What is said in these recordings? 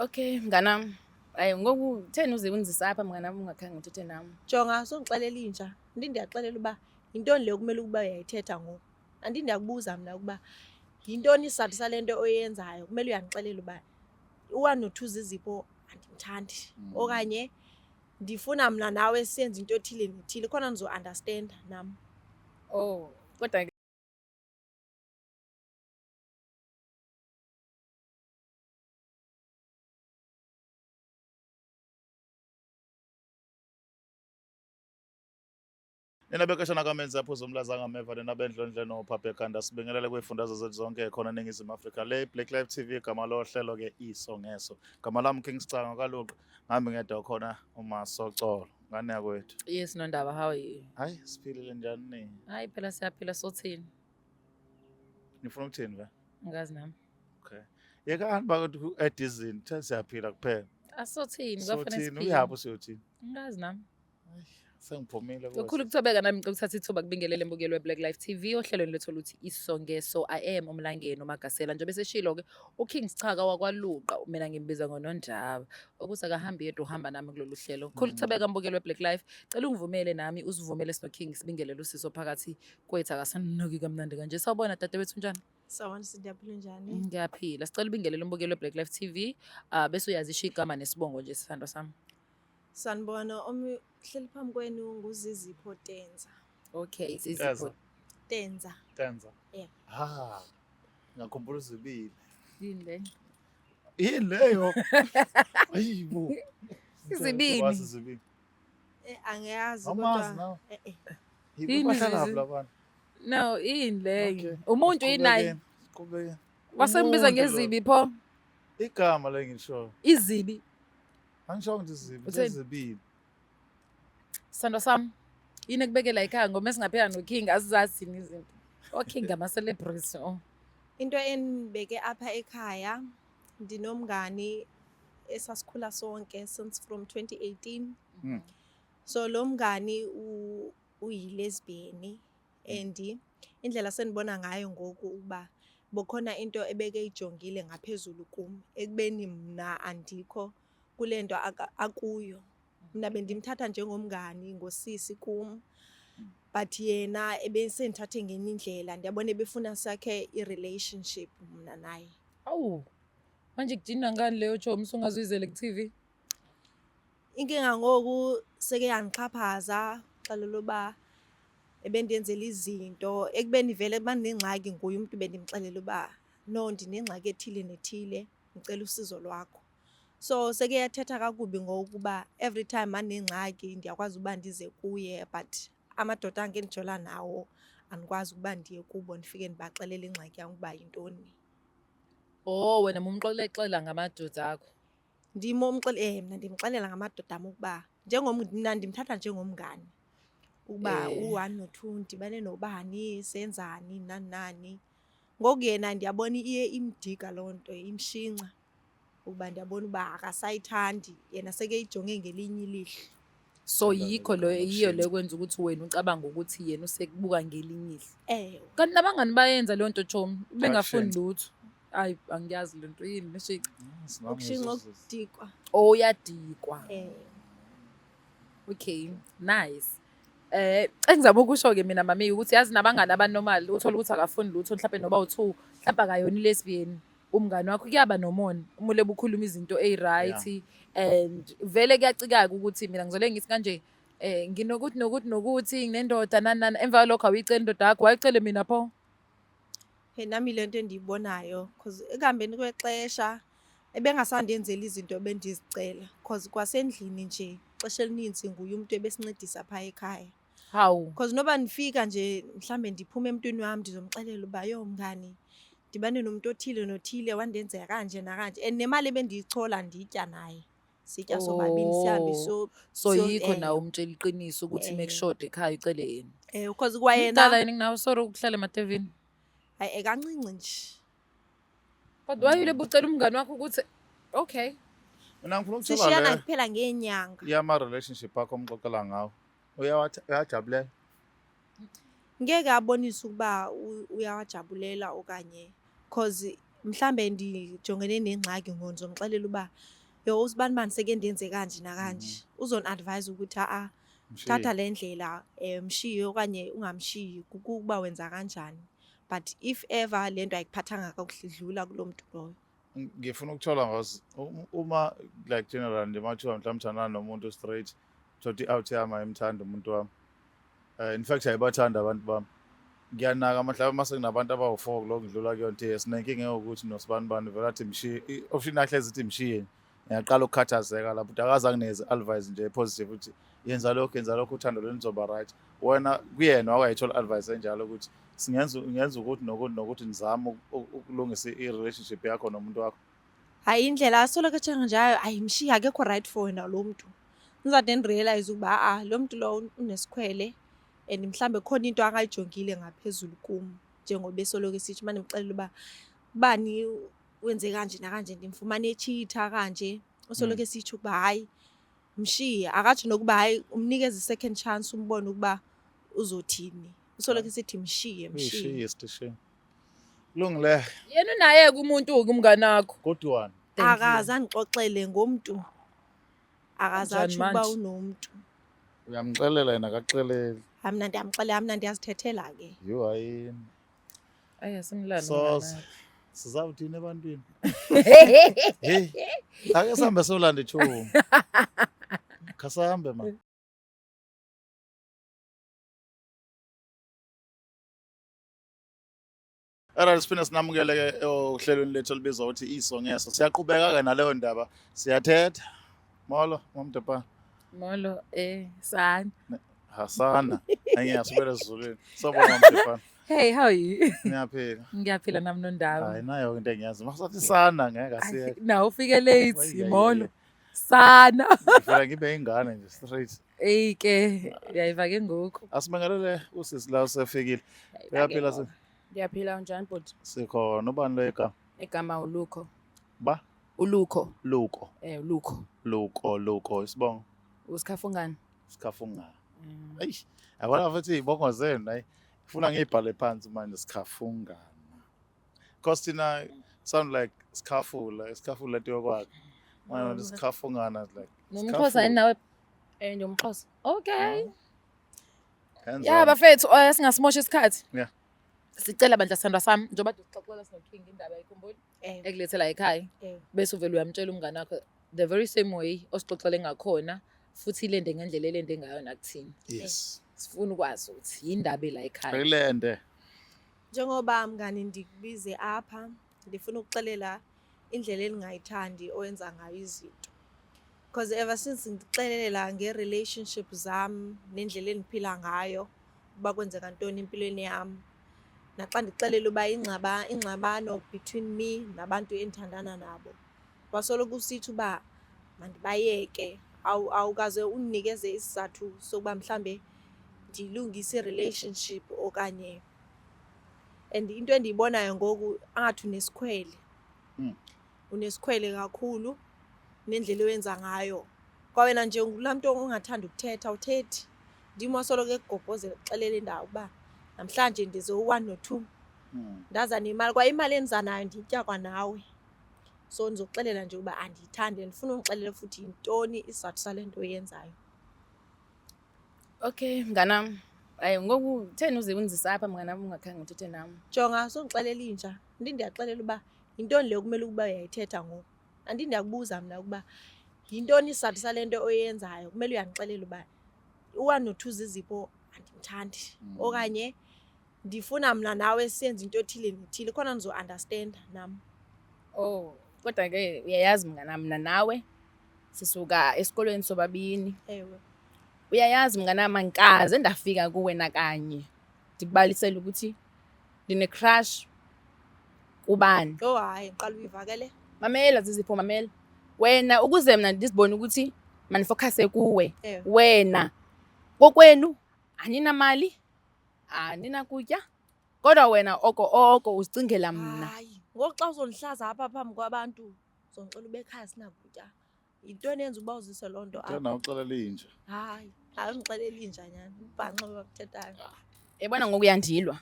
Okay, mnganami. Hayi ngoku kutheni uze ungizisa apha mnganami ungakhange uthethe nami? Jonga songixelela intsha. Ndiyaxelela uba yintoni le kumele ukuba uyayithetha ngoku. Ndiyakubuza mna ukuba yintoni isizathu sale nto oyenzayo. Kumele uyandixelela uba u-1 no 2 zizipho andimthandi. Okanye ndifuna mna nawe siyenze into ethile nethile khona ndizo-understanda nam. Oh, kodwa Nina bekashana kamenza aphuza umlaza ngameva nina bendlondle nophaphe ekhanda sibingelele kwifundazwe zethu zonke ekhona eNingizimu Afrika le Black Live TV igama lohlelo ke isongeso gama lami King Sicanga kaluqa nami ngedwa khona uMasocolo ngane yakwethu. yes Nondaba, how are you? Hayi siphilile njani ni? Hayi phela siyaphila sothini? Nifuna ukuthini ve? Ngazi nami. Okay. Yekani bakuthi edizini the siyaphila kuphela. Asothini Sothini siphila. uyapho siyothini? Ngazi nami. Sengiphumile Kukhulu ukuthobeka nami ngicela ithuba kubingelele mbukelo we-Black Life TV ohlelweni lethu oluthi isongeso. I am uMlangeni uMagasela njengoba seshilo ke uKing Sichaka wakwaLuqa mina ngimbiza ngoNondaba ukuthi akahambi yedwa uhamba nami kulolu hlelo. Kukhulu ukuthobeka mbukelo we-Black Life. Cela ungivumele nami usivumele sinoKing sibingelele usizo phakathi kwethu akasanuki kamnandi kanje. Sawubona dadewethu njani? Sawona siyaphila njani? Ngiyaphila. Sicela ubingelele umbukelo we-Black Life TV bese uyazisho igama nesibongo nje sithando sami. Sanibona hleli phambi kwenu nguzizipho Tenza. Okay, Zizipho. Tenza. Tenza. Yeah. Ha. Ngakhumbula izibili. Yini le? Yini leyo? Ayibo. Izibini. Wasizibini. Angiyazi Amazi nawo. Yini Bahlala zizi- lapha. No, yini Okay. le? Umuntu yinayi. Qhubeke. Wasembiza Umuntu lo. ngezibi pho? Igama lengisho. Izibi. Angisho ngithi izibi Utheni? sezibili. Sando sam. Yini ekubekela ekhaya ngoba singaphela noKing azizazi thini izinto. OKing ama celebrities. Into enibeke apha ekhaya ndinomngani esasikhula sonke since from 2018. Mm. So lo mngani uyi-lesbian and indlela senibona ngayo ngoku ukuba bokhona into ebeke ijongile ngaphezulu kum ekubeni mna andikho kule nto akuyo. Mna bendimthatha njengomngani ngosisi kum but yena ebesendithathe ngenye indlela ndiyabona ebefuna sakhe i-relationship mna naye. Awu. Manje kudinga ngani leyo chomi sungazuyizele ku-TV? Inkinga ngoku seke yangixhaphaza xelela uba ebendiyenzela izinto ekubeni vele banengxaki nguye umuntu bendimxelela uba no ndinengxaki ethile nethile ngicela usizo lwakho. So seke yathetha kakubi ngokuba every time anengxaki ndiyakwazi uba ndize kuye but amadoda ange ndijola nawo andikwazi ukuba ndiye kubo ndifike ndibaxelele ingxaki yam ukuba yintoni. Oh, wena mumxolexela ngamadoda akho. Mna ndimxelela ngamadoda am ukuba mna ndimthatha njengomngani ukuba u-1 no 2 ndibane nobani senzani nani nani. Ngoku yena ndiyabona iye imdika loo nto imshinca ukuba ndiyabona uba akasayithandi yena seke ijonge ngelinye ilihlo. So yikho lo yiyo le kwenza ukuthi wena ucabanga ukuthi yena usekubuka ngelinye ihlo. Kanti nabangani bayenza leyo nto chomi bengafuni lutho. Hayi angiyazi lento yini meshe Ukushinca ukudikwa. oh uyadikwa. Okay, nice. Engizama ukusho ke mina mami ukuthi yazi nabangani abanormal uthola ukuthi akafuni lutho mhlawumbe noba u2 mhlawumbe akayona lesbian umngani wakho kuyaba nomona umule bukhuluma izinto eziright and vele kuyacikaka ukuthi mina ngizole ngithi kanje nginokuthi nginendoda nani emva lokho awuyicela indoda yakho wayicele mina pho. Nami lento endiyibonayo because ekuhambeni kwexesha ebengasandenzela izinto ebendizicela because kwasendlini nje ixesha elininzi nguye umuntu ebesincedisa phaa ekhaya. Hawu. Because noba ndifika nje mhlambe ndiphume emntwini wami ndizomxelela uba yho mngani ndibane nomuntu othile nothile wandenzeka kanje nakanje and nemali ebendiyichola nditya naye sitya sobabini sihambe so yikho nawe umtshela iqiniso ukuthi make sure ekhaya ucele yena. Because kwayena Dala yini nginawo sorry ukuhlala ematevini. hayi ekancinci nje. But why ule bucela umngani wakho ukuthi okay. Mina ngifuna ukuthola Sishiyana le kuphela ngenyanga. yama relationship akho omxoxela ngawo. Uyajabulela. Ngeke abonise ukuba uyawajabulela okanye because mhlambe ndijongene nengxaki ngizomxelela uba yo usibani seke ndenze kanje nakanje uzoni-advise ukuthi thatha le ndlela mshiye okanye ungamshiyi kukuba wenza kanjani. But if ever le nto ayikuphathanga kakuhle dlula kulo muntu loyo. Ngifuna ukuthola ngazi uma like general ndimathiwa mhlawumbe uthandana nomuntu straight thothi out yami ayimthanda umuntu wami. In fact ayibathanda abantu bami. Ngiyanaka mhlawumbe mase kunabantu abawu4 kuloko ngidlula kuyonto sinenkinga ukuthi nosibani vela athi mshiye option yahlezi ithi mshiye. Ngiyaqala ukukhathazeka lapho ukuthi akaza kuneze advice nje positive ukuthi yenza lokho uthando lenizoba right. Wena kuyena wakayithola advice enjalo ukuthi ngenza ukuthi nokuthi nizame ukulungisa i-relationship yakho nomuntu wakho. Hayi indlela asoloko etshanga njayo ayimshiya akekho right for wena lo muntu. Ngizade ndirealize ukuba lo muntu lo unesikhwele and mhlambe khona into akayijongile ngaphezulu kum njengoba esoloko esithi manje ngixelela uba bani wenze kanje nakanje ndimfumane echitha kanje usoloko esithi ukuba hayi mshiye akathi nokuba hayi umnikeze second chance umbone ukuba uzothini. Usoloko esithi mshiye. Station. Kulungile. Yena unaye kumuntu umngane wakho. Kodwa Akaze andixoxele ngomntu. Akaze athi ukuba unomuntu. Uyamxelela yena akaxeleli. Mina ndiyamxelela mina ndiyazithethela ke. Yo hayini. Asimlana So sizawuthini ebantwini? Hey. Ake sihambe solanda ichumo. Khasambe man. Siphinde sinamukele ohlelweni lethu olubizwa ukuthi isongeso. Siyaqhubeka ke naleyo ndaba. Siyathetha. Molo, Mamdepa. Molo sana. Hasana. Ngiyasubela esiZulwini. Sawubona Mamdepa. Hey, how are you? Ngiyaphila. Ngiyaphila nami nondaba. Hayi nayo into engiyazi. Masathi sana ngeke asiye. Na ufike late, molo. Sana. Ngifela ngibe ingane nje straight. Ke uyayiva ngoku. Asibengelele usisi la usefikile. Uyaphila se? Ngiyaphila njani bhuti? Sikhona ubani lo igama? Igama uLukho. Ba? uLukho. Luko. Lukho. Isibongo. Usikhafungani? Sikhafungana. Ayi, yabona futhi izibongo zenu hayi. Ufuna ngibhale phansi manje sikhafungana. Because thina sound like sikhafula leto yokwakhe. Manje sikhafungana like. Nomxhosa yini nawe? Ngiyomxhosa. Okay. Yeah, bafethu singasimosha isikhathi. Yeah. Sicela bandla sithandwa sami njengoba sixoxela sinoking indaba ayikhumbuli Eh. ekulethela ekhaya bese uvela uyamtshela umngane wakho the very same way osixoxele ngakhona futhi ilende ngendlela elende ngayo nakuthini. Yes. Sifuna ukwazi ukuthi indaba la ekhaya. Ilende. Njengoba mngani ndikubize apha ndifuna ukuxelela indlela elingayithandi owenza ngayo izinto. Because ever since ngixelela nge-relationship zami nendlela engiphila ngayo uba kwenzeka ntoni empilweni yami. Naxa ndixelela uba ingxabano between me nabantu endithandana nabo. Wasoloko usithi uba mandibayeke awukaze uninikeze isizathu sokuba mhlambe ndilungise relationship okanye. And into endiyibonayo ngoku angathi unesikhwele. Unesikhwele kakhulu nendlela oyenza ngayo. Kwawena nje ngulamntu ongathanda ukuthetha uthethi. Ndimo soloko ekugobhozela kuxelela indawo uba namhlanje ndize u1 no2. Ndaza nemali kwa imali enza nayo nditya kwanawe. So ndizokuxelela nje uba andiyithandi ndifuna ungixelele futhi intoni isizathu salento oyenzayo. Okay, mnganami. Ngoku theni uze unzisa apha mnganami ungakhange uthethe nami. Jonga songixelela inja. Ndiyaxelela uba intoni le kumele ukuba uyayithetha ngoku. Ndiyakubuza mina ukuba yintoni isizathu salento oyenzayo kumele uyangixelela uba u1 no2 zizipho andimthandi okanye ndifuna mina nawe siyenze into ethile nethile khona nizo-understand nami. Kodwa ke uyayazi mnganami nawe sisuka esikolweni sobabini. Ewe. Uyayazi mnganami ngikaze ndafika kuwe nakanye. Ndikubalisela ukuthi ndine-crush kubani. Hayi ngiqala uyivakele. Mamela Zizipho mamela. Wena ukuze mina ndisibone ukuthi manifocuse kuwe. Ewe. Wena kokwenu aninamali, aninakutya. Kodwa wena oko uzicingela mina. Hayi, ngoku xa uzondihlaza apha phambi kwabantu uzongixela ube ekhaya sinakutya. Yintoni yenza uba uzise loo nto apha? Ngena uxelela inja. Hayi ungixelela inja nyani. Ubhanxe babuthethayo. Yabona ngoku uyandilwa.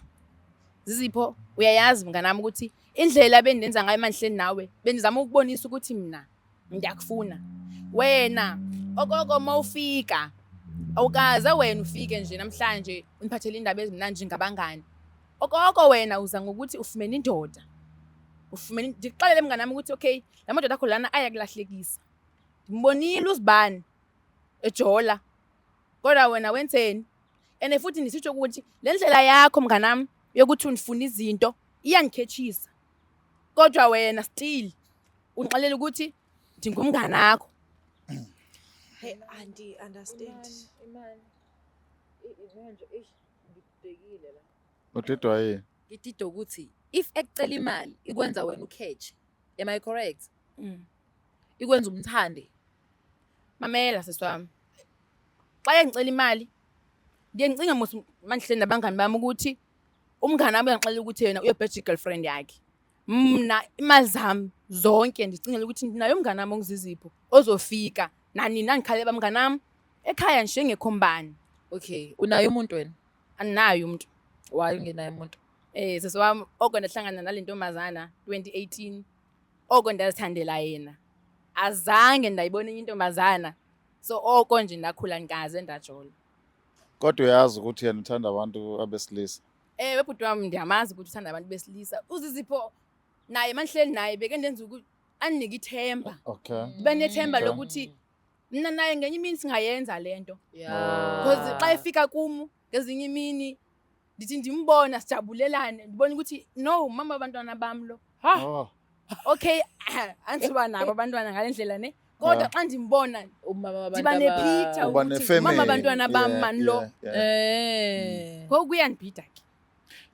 Zizipho uyayazi mnganami ukuthi indlela bendenza ngayo manhleni nawe benzama ukubonisa ukuthi mina ngiyakufuna wena okoko mawufika awukaze wena ufike nje namhlanje uniphathele indaba ezimnandi ngabangani okoko wena uza ngokuthi ufumene indoda ndikuxelele mnganami ukuthi okay la madoda akho lana ayakulahlekisa ngimbonile uzibani ejola kodwa wena wenzeni and futhi nisitsho ukuthi le ndlela yakho mnganami yokuthi unifuna izinto iyangikhethisa kodwa wena still unixelela ukuthi ndingumngane akho. Hey, andi understand. Imani manje ngidekile la. Udidwa yini? Ngididwa ukuthi if ekucela imali ikwenza wena ukhethe. Am I correct? Ikwenza umthande. Mamela seswami. Xa engicela imali ndiye ngicinga manhleni nabangani bami ukuthi umngane wami uyangixelela ukuthi yena uyebheja girlfriend yakhe. Mna imali zami zonke ndicingela ukuthi nayo umngane wami ongizizipho ozofika nani nangikhale bamngane wami ekhaya nje ngekhombani. Okay, unayo umuntu wena? Aninayo umuntu. Why ungenayo umuntu? Sesewami oko ndahlangana nale ntombazana 2018 oko ndazithandela yena. Azange ndayibona intombazana. So oko nje ndakhula nkaze ndajola. Kodwa uyazi ukuthi yena uthanda abantu abesilisa. Bhuti wami ndiyamazi ukuthi uthanda abantu besilisa. Uzizipho naye manhleli naye beke ndenza ukuthi anike ithemba. Okay. Benethemba lokuthi mina naye ngenye imini singayenza lento. Yeah. Because xa efika kumu ngezinye imini ndithi ndimbona sijabulelane ndibona ukuthi no mama abantwana bami lo. Oh. Okay, antsiba nabo abantwana ngalendlela ne. Kodwa xa ndimbona Umama ndiba nepicture Uba ukuthi ne-family. mama abantwana bami mani lo. Ngokuyandibhida ke.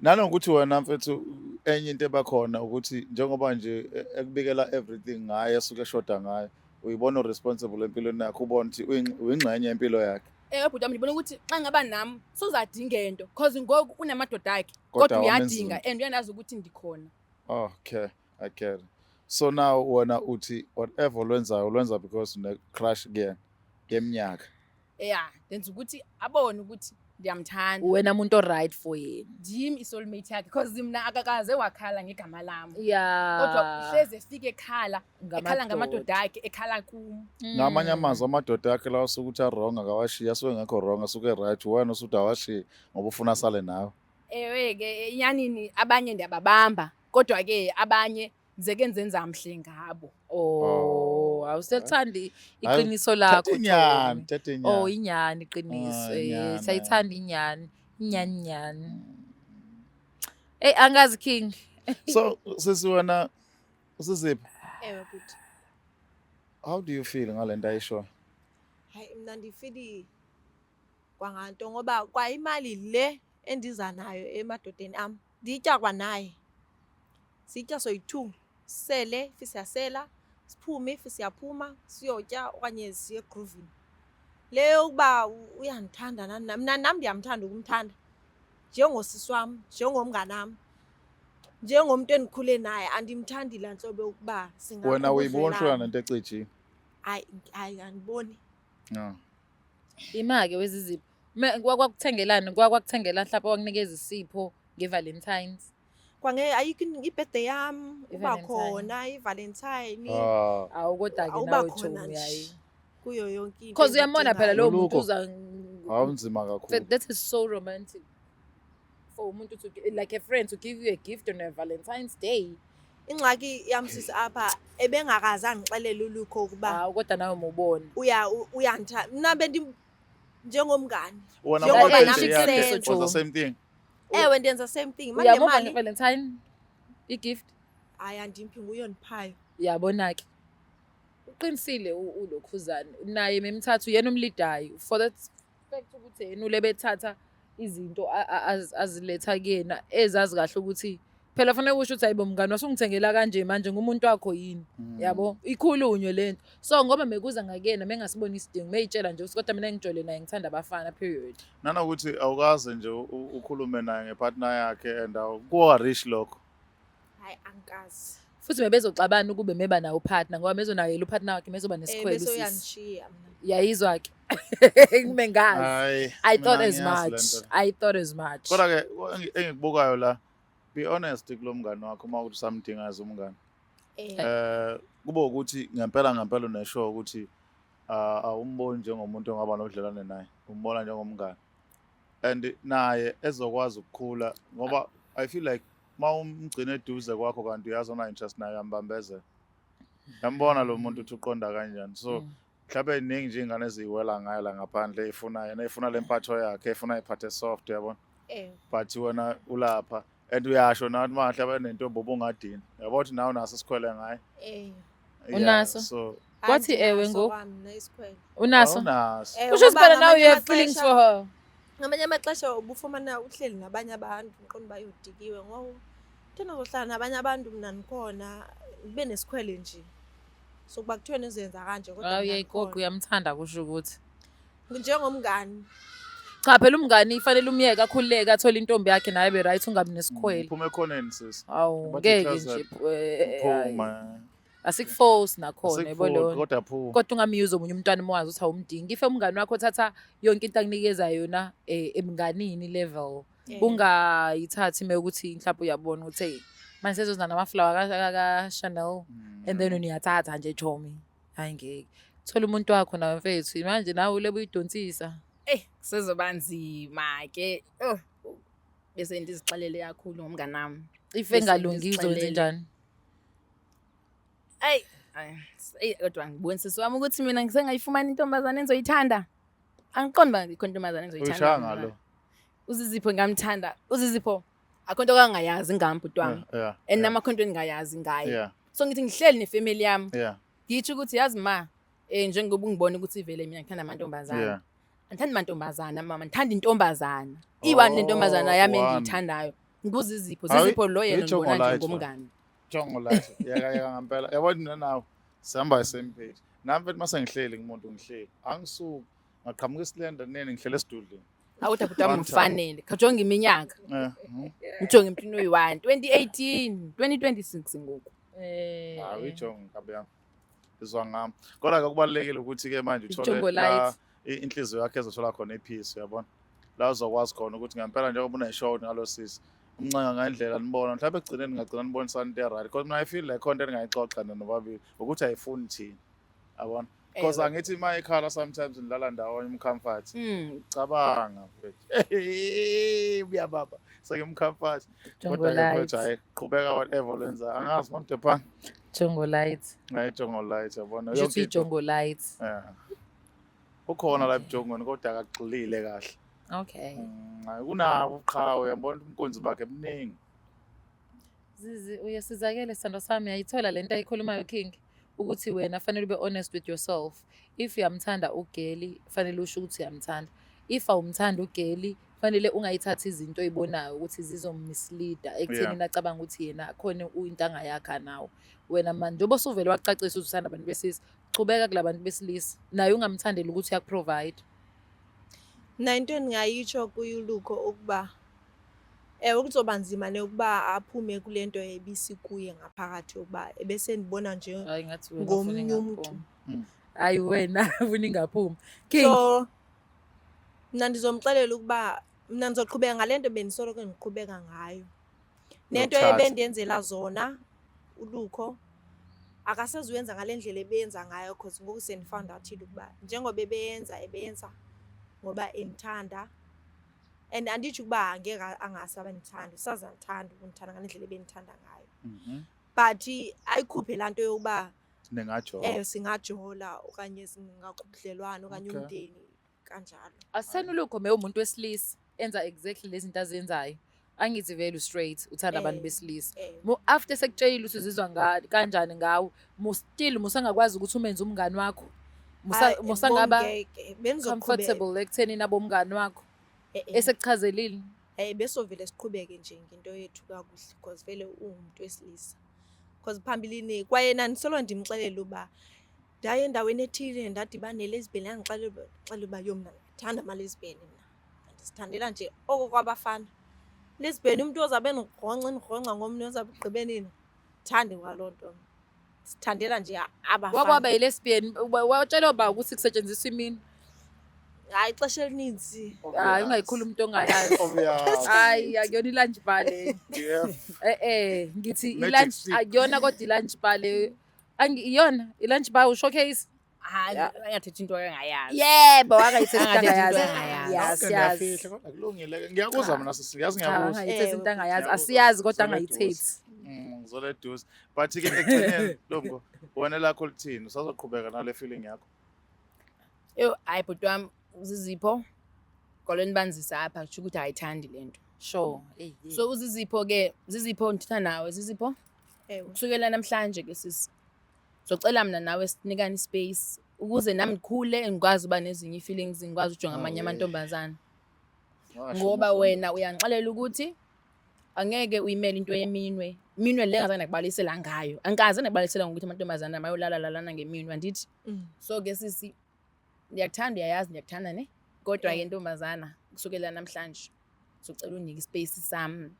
Nanokuthi wena mfethu enye into ebakhona ukuthi njengoba nje ekubikela everything ngaye esuke eshoda ngayo uyibona responsible empilweni yakhe ubona ukuthi uyingxenye yempilo yakhe. Bhuti wami ndibona ukuthi xa ngaba nami sozadinga into because ngoku unamadoda akhe Kodwa kodwa awamenzi uyadinga and uyanazi ukuthi ndikhona. Okay, I get it. So now wena uthi whatever ulwenza because une crush again ngeminyaka. Ndenza ukuthi abone ukuthi ndiyamthanda. Wena umuntu right for yena. Ndim isoulmate yakhe because mina akakaze wakhala ngegama lami. Yeah. Kodwa uhleze efike ekhala ngamadoda akhe ekhala kum. Ngamanye amazwi amadoda akhe la usuke uthi wrong akawashiya asuke ngekho wrong asuke right wena usuthi awashiya ngoba ufuna sale nawe. Ke inyanini abanye ndiyababamba kodwa ke abanye zeke nzenza mhle ngabo. Awusethandi iqiniso lakho. Thatha inyani. Inyani iqiniso. Inyani. Sayithanda inyani. Inyani. Angazi King. So sisi wena usiziphi? Bhuti. How do you feel ngalento ayisho? Hayi mina ndifili kwanganto ngoba kwa imali le endiza nayo emadodeni am nditya kwanaye. Sitya soyi-2 sele siyasela siphume siyaphuma siyotya okanye siye grooving. Leyo kuba uyandithanda nami mina nami ndiyamthanda ukumthanda. Njengosisi wami, njengomngane wami. Njengomuntu endikhule naye andimthandi la nhlobo ukuba singakhona. Wena uyibona nento ecijile. Hayi andiboni. No. Imake wezizipho. Kwakuthengelana kwakuthengela mhlawumbe wakunikeza isipho ngeValentines. Kwange ayikho ibirthday yami uba I-Valentine. khona iValentine. Awu kodwa ke Awuba nawe khona Jomi nje. yayi. Kuyo yonke into. Because uyamona phela lo muntu Uluko. uza Awunzima kakhulu. that is so romantic. For umuntu to like a friend to give you a gift on a Valentine's Day. Ingxaki yamsisi apha ebengakaze angixelele ulukho ukuba Kodwa nawe mubona. uyandithanda. Mina njengomngane. Wena Njengoba manje nami yakhe ngisenzo. was the same thing. Ewe ndenza same thing. Manje Uyabona mali ngeValentine i-gift. hayi andimphi nguye ondiphayo. Yabona ke. Uqinisile ulokhuzana. Naye memthathu yena umlidayo for that fact ukuthi yena ulebethatha izinto aziletha kuyena ezazi kahle ukuthi phela fanele usho ukuthi hayibo mngani wasungithengela kanje manje ngumuntu wakho yini yabo ikhulunywe lento so ngoba mekuza ngakuyena mengasiboni isidingo meyitshela nje kodwa mina ngijole naye ngithanda abafana period Nanokuthi awukaze nje ukhulume naye ngepartner yakhe and kuwa rich lokho. Hayi angikazi. futhi mebezoxabana ukube meba nawo partner ngoba mezonakela upartner wakhe mezoba nesikhwele Bese usisi uyanishiya mina. yayizwa ke mengazi Hayi. I thought mina as ngiyazi much lento. I thought as much Kodwa ke engikubukayo la be honest kulo mngani wakho uma ukuthi samdinga as umngani. Eh, Kube ukuthi ngempela uneshow ukuthi awumboni njengomuntu ongaba nodlelwane naye, umbona njengomngani. And naye ezokwazi ukukhula ngoba I feel like umgcine eduze kwakho kanti uyazi ona interest naye uyambambezela. Yambona lo muntu uthi uqonda kanjani. So mhlawumbe iningi nje ingane eziwela ngayo la ngaphandle efuna lempatho yakhe, efuna iphathe soft yabona. But wena ulapha and uyasho nathi mhlawumbe nentombi obungadini. Yabo ukuthi nawe unaso isikhwele ngaye. Yeah, Unaso? so Kwathi ewe ngoku? Nesikhwele. Unaso? awunaso. Kusho ukuthi phela now you have feelings for her. Ngamanye amaxesha ubufumana uhleli nabanye abantu ngiqonda bayodikiwe ngoba thina zohlala nabanye abantu mina nikhona kube nesikhwele nje. So kuba kuthiwa nizenza kanje kodwa Hawu uyayigoqa uyamthanda kusho ukuthi. njengomngani Cha phela umngani ifanele umyeke akhululeke athole intombi yakhe naye be right ungabi nesikhwele. Uphume khoneni sis. Awu Bathi ngeke ichaza- nje Phuma. asikuforce nakhona yabo Asikufuni, lona. kodwa phuma. Kodwa ungamyuza omunye umntwana umwazi ukuthi awumdingi. Ife umngani wakho thatha yonke into akunikeza yona emnganini level. Ungayithathi ukuthi mhlawumbe uyabona ukuthi hey manje sezozana namaflower ka Chanel and then uyathatha nje chomi. Hayi ngeke. Thola umuntu wakho nawe mfethu manje nawe lebe uyidonsisa. Kusezoba nzima ke. Bese ndizixelele kakhulu ngomngani nami. Ife engalungi izonze njani? Kodwa ngibonisisi wami ukuthi mina ngisengayifumana intombazane engizoyithanda. Angiqondi ba ikhona intombazane engizoyithanda. Uyishanga lo. Uzizipho ngamthanda. Uzizipho akhonto kangayazi ngambhuti wami. Yeah. And namakhonto engingayazi ngaye. Yeah. So ngithi ngihleli nefamily yami. Yeah. Ngisho ukuthi yazi ma njengoba ungibona ukuthi vele mina ngithanda amantombazana. Yeah. Angithandi amantombazana mama ngithanda intombazana. Iwani lentombazana yami one. engiyithandayo. Ngibuza izipho Hayi, zizipho lo yena itsho ngibona ngolayithi njengomngani. Jongo lathi. Yaka ngempela. Yabona mina nawe sihamba same page. Nami mfethu mase ngihleli ngumuntu ngihleli. Angisuki. Ngaqhamuka isilenda nene ngihlele esidudlini. Awuthi abhuti wami mfanele. Khajonga iminyaka. Ngijonge emntwini oyi-1 2018 2026 ngoku. Hayi ijongo kabe yami. Izwa ngami. Kodwa akubalekile ukuthi ke manje Ijongo uthole light. inhliziyo yakhe ezothola khona ipeace uyabona. La uzokwazi khona ukuthi ngempela njengoba uneshow ngalo sisi. Umncenga ngendlela nibona mhlawumbe egcineni ngagcina nibonisana into right because mina I feel like content engayixoxa nobabili ukuthi ayifuni thina. Yabona? Because angithi my ekhaya sometimes nilala ndawonye umcomfort. Cabanga mfethu. Uyababa. Sake umcomfort. Jongo light. Hayi qhubeka whatever lenza. Angazi monte pan. Jongo light. Hayi jongo light yabona. Uthi jongo light. Ukhona la ebujongweni kodwa akagxilile kahle. Okay. Hayi kunabo uqhawe yabona umkonzi bakhe eminingi. Zizi uyasizakele sithando sami ayithola lento ayikhulumayo King ukuthi wena fanele ube honest with yourself. If uyamthanda ugeli fanele usho ukuthi uyamthanda. If awumthanda ugeli fanele ungayithathi izinto oyibonayo ukuthi zizommisleada ekutheni nacabanga ukuthi yena khona into angayakha nawe. Wena manje njengoba usuvele wacacisa ukuthi uthanda abantu besilisa, chubeka kulabantu besilisa. Naye ungamthandeli ukuthi uyakuprovide. na into engingayitsho kuyuluko ukuba ukuzoba nzima ukuba aphume kulento ebisi kuye ngaphakathi ukuba ebese ndibona nje Hayi ngathi wena ngomunye ufuna umuntu. ingaphumi. Hayi wena ufuna ingaphumi. King. So mina ndizomxelela ukuba mina ndizoqhubeka ngalento bendisoloko ngiqhubeka ngayo. Nento Yokuthatha. ebendenzela zona uluko akasezuyenza ngalendlela ebenza ngayo because ngoku sendifound out ukuba njengoba ebeyenza ngoba emthanda and anditsho ukuba angeke angasaba ngithanda usazanthanda ukunithanda ngalendlela ebenithanda ngayo. But ayikhuphe lanto yokuba Ningajo. singajola okanye singaqhubudlelwana okanye Okay. umndeni kanjalo. Asenulukho umuntu wesilisa enza exactly lezi zinto azenzayo. Angithi vele straight uthanda abantu besilisa. After sekutshela usizizwa kanjani ngawo, still musangakwazi ukuthi umenze umngani wakho. Musangaba comfortable ekutheni nabo umngani wakho. Esekuchazelile. Besovele siqhubeke nje ngento yethu kakuhle because vele ungumuntu wesilisa. Because phambilini kwayena nisolo ndimxelela uba ndaye endaweni ethile ndadibana nelesbian yangixelela uba yomna ngithanda amalesbian mina. Ndisithandela nje oko kwabafana. Lesbian umuntu ozabe nigqonca ngomnye ozabe ugqibenini. Thande kwalonto. Sithandela nje abafana. Wakwaba yilesbian watshela ba ukuthi kusetshenziswa imini. Hayi ixesha elininzi. Hayi ungayikhuluma umuntu ongayazi. Obvious. Hayi akuyona i-lunch bar le. Ngithi Magic i-lunch stick. akuyona kodwa i-lunch bar le. Iyona i-lunch bar u-showcase. Hayi angathethi into engayazi. Yebo akayithethi into Angathethi into angayazi. engayazi. Siyazi. Kodwa kulungile. Ngiyakuzwa mina sisiyazi Cha ngiyakuza. angayithethi into angayazi. Ngiyakuzwa. Asiyazi kodwa Ngizole angayithethi. Ngizole duze. But ke ekugcineni Lombo, wena lakho lithini? Usazoqhubeka nale feeling yakho? Hayi bhuti wami uZizipho golweni banzisa apha kusho ukuthi ayithandi lento. Sure. So uZizipho ke Zizipho ngithatha nawe Zizipho Ewe. kusukela namhlanje ke sisi. Zocela mina nawe sinikane ispace ukuze nami ngikhule ngikwazi uba nezinye feelings ngikwazi ujonga amanye amantombazana. Ngoba wena uyanixalela ukuthi angeke uyimele into yeminwe. Iminwe le ngazange nakubalisela ngayo. Angikaze nakubalisela ngokuthi amantombazana mayolala lalana ngeminwe andithi. So ke sisi ndiyakuthanda uyayazi ndiyakuthanda ne kodwa ke ntombazana kusukela namhlanje socela unike ispace sami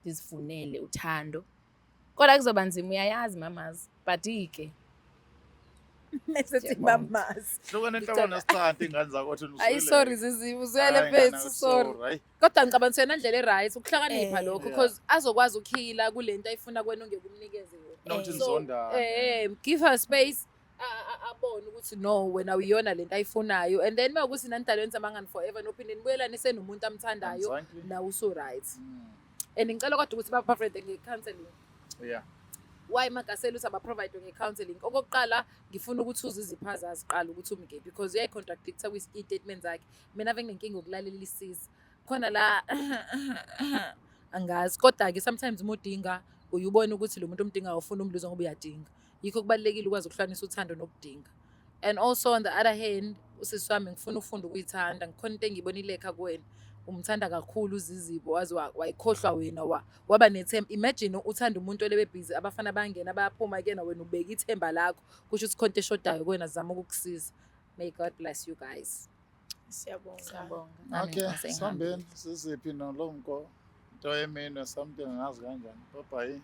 ndizifunele uthando kodwa kuzoba nzima uyayazi mamazi but ke Sethi mamazi. Hlukane enhloko nesichanti ingane zakho wathi Ayi sorry Ziziwe uzwele mfethu sorry. Kodwa ngicabanga ukuthi nendlela eright ukuhlakanipha lokho because azokwazi ukukhila kulento ayifuna kwena ongekunikeze yona. Nokuthi nizonda. Give her space. Abone ukuthi no wena uyona lento ayifunayo and then makuthi nanidalweni samangani forever nophinde nibuyelane senomuntu amthandayo nawe uso right. And ngicela kodwa ukuthi baba friend ngecounseling. Yeah. Why Makasela uthi aba-provide nge-counseling? Okokuqala ngifuna ukuthi uZizipho azaziqala ukuthi umke because uyayi-contradicta kwi-statement zakhe. Mina ave nginenkinga ukulalela isiza. Khona la angazi kodwa-ke sometimes uma udinga uyubona ukuthi lo muntu omdingayo ufuna umluzo ngoba uyadinga. Yikho kubalulekile ukwazi ukuhlukanisa uthando nokudinga. And also on the other hand usisi wami ngifuna ufunda ukuyithanda. Ngikhona into engiyibonile ekha kuwena. Umthanda kakhulu uZizipho wazi wayikhohlwa wena waba nethemba. Imagine uthanda umuntu olebe busy abafana bangena bayaphuma kena wena ubeka ithemba lakho kusho ukuthi konke eshodayo kuwena zama ukukusiza. May God bless you guys. Siyabonga. Okay, sambeni siziphi nolomko. Into yeminwe something ngazi kanjani. Bye bye.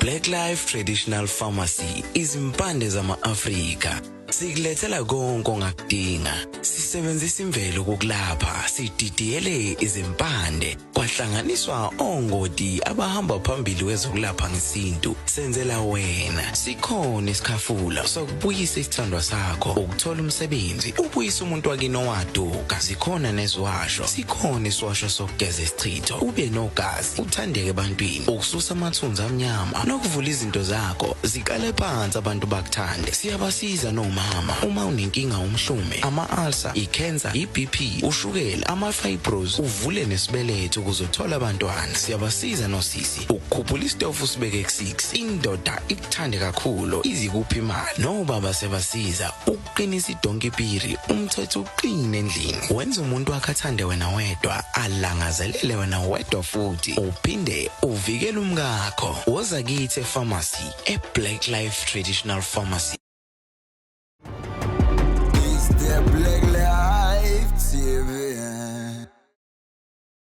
Black Life Traditional Pharmacy izimpande zama-Afrika. Sikulethela konke ongakudinga. Sisebenzisa imvelo ukulapha, sididiyele izimpande. Kwahlanganiswa ongoti abahamba phambili kwezokulapha ngesintu. Senzela wena. Sikhona isikhafula sokubuyisa isithandwa sakho, ukuthola umsebenzi, ubuyisa umuntu wakini owaduka. Sikhona neziwasho. Sikhona isiwasho sokugeza isichitho. Ube nogazi, uthandeke ebantwini, ukususa amathunzi amnyama, nokuvula izinto zakho. Zikale phansi abantu bakuthande. Siyabasiza noma uma unenkinga umhlume, ama-ulcer, i-cancer, i-BP, ushukela, ama-fibros, uvule nesibeletho ukuzothola abantwana. Siyabasiza nosisi ukukhuphula isitofu sibeke ku-6. Indoda ikuthande kakhulu izikuphi imali. Nobaba sebasiza ukuqinisa idonkipiri, umthetho uqine endlini. Wenza umuntu wakhe athande wena wedwa, alangazelele wena wedwa futhi. Uphinde uvikele umkakho. Woza kithi e-pharmacy, e-Black Life Traditional Pharmacy.